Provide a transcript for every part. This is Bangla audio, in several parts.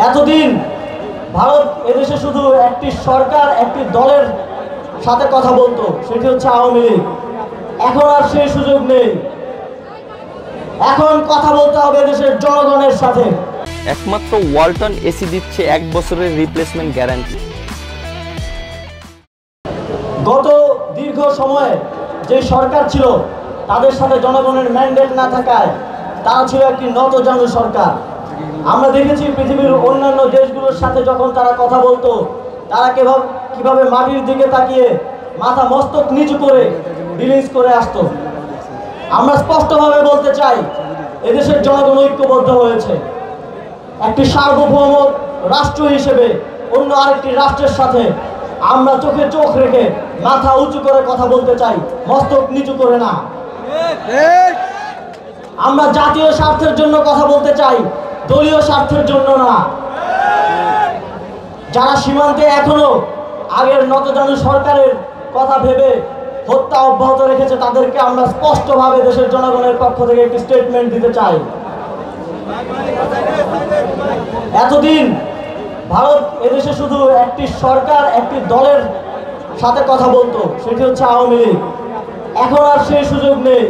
এতদিন ভারত এদেশে শুধু একটি সরকার একটি দলের সাথে কথা বলতো, সেটি হচ্ছে আওয়ামী লীগ। এখন আর সেই সুযোগ নেই। এখন কথা বলতে হবে দেশের জনগণের সাথে। একমাত্র ওয়ালটন এসি দিচ্ছে 1 বছরের রিপ্লেসমেন্ট গ্যারান্টি। গত দীর্ঘ সময়ে যে সরকার ছিল তাদের সাথে জনগণের ম্যান্ডেট না থাকায় তারা ছিল একটি নতজানু সরকার। আমরা দেখেছি পৃথিবীর অন্যান্য দেশগুলোর সাথে যখন তারা কথা বলতো, তারা কিভাবে মাটির দিকে তাকিয়ে মাথা মস্তক নিচু করে ডিলিংস করে আসতো। আমরা স্পষ্টভাবে বলতে চাই, এদেশের জনগণ ঐক্যবদ্ধ হয়েছে। একটি সার্বভৌম রাষ্ট্র হিসেবে অন্য আরেকটি রাষ্ট্রের সাথে আমরা চোখে চোখ রেখে মাথা উঁচু করে কথা বলতে চাই, মস্তক নিচু করে না। আমরা জাতীয় স্বার্থের জন্য কথা বলতে চাই, দলীয় স্বার্থের জন্য না। যারা সীমান্তে এখনো আগের নতজানু সরকারের কথা ভেবে হত্যা অব্যাহত রেখেছে, তাদেরকে আমরা স্পষ্টভাবে দেশের জনগণের পক্ষ থেকে একটি স্টেটমেন্ট দিতে চাই। এতদিন ভারত এদেশে শুধু একটি সরকার একটি দলের সাথে কথা বলতো, সেটি হচ্ছে আওয়ামী লীগ। এখন আর সেই সুযোগ নেই।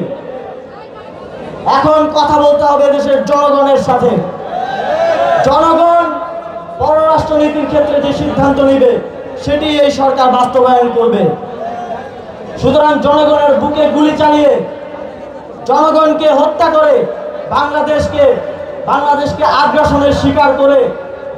এখন কথা বলতে হবে দেশের জনগণের সাথে। জনগণ পররাষ্ট্রনীতির ক্ষেত্রে যে সিদ্ধান্ত নেবে সেটি এই সরকার বাস্তবায়ন করবে। সুতরাং জনগণের বুকে গুলি চালিয়ে জনগণকে হত্যা করে বাংলাদেশকে আগ্রাসনের শিকার করে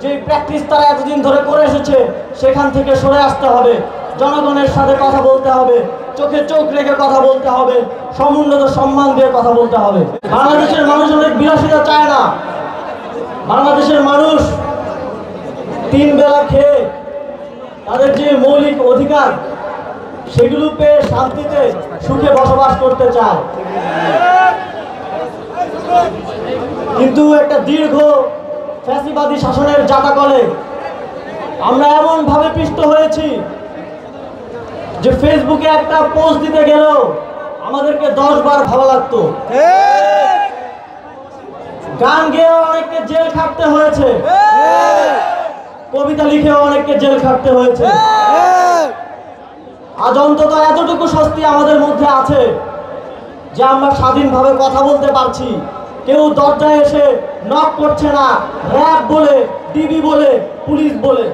যে প্র্যাকটিস তারা এতদিন ধরে করে এসেছে, সেখান থেকে সরে আসতে হবে। জনগণের সাথে কথা বলতে হবে, চোখে চোখ রেখে কথা বলতে হবে, সমুন্নত সম্মান দিয়ে কথা বলতে হবে। বাংলাদেশের মানুষ অনেক বিলাসিতা চায় না। বাংলাদেশের মানুষ 3 বেলা খেয়ে তাদের যে মৌলিক অধিকার সেগুলো পেয়ে শান্তিতে সুখে বসবাস করতে চায়। কিন্তু একটা দীর্ঘ ফ্যাসিবাদী শাসনের জাতাকলে আমরা এমন ভাবে পিষ্ট হয়েছি যে ফেসবুকে একটা পোস্ট দিতে গেলেও আমাদেরকে 10 বার ভালো লাগতো। গান গেয়েও অনেককে জেল খাটতে হয়েছে, কবিতা লিখেও অনেককে জেল খাটতে হয়েছে। আজ অন্তত এতটুকু স্বস্তি আমাদের মধ্যে আছে যে আমরা স্বাধীনভাবে কথা বলতে পারছি। কেউ দরজায় এসে নক করছে না, র‍্যাব বলে, ডিবি বলে, পুলিশ বলে।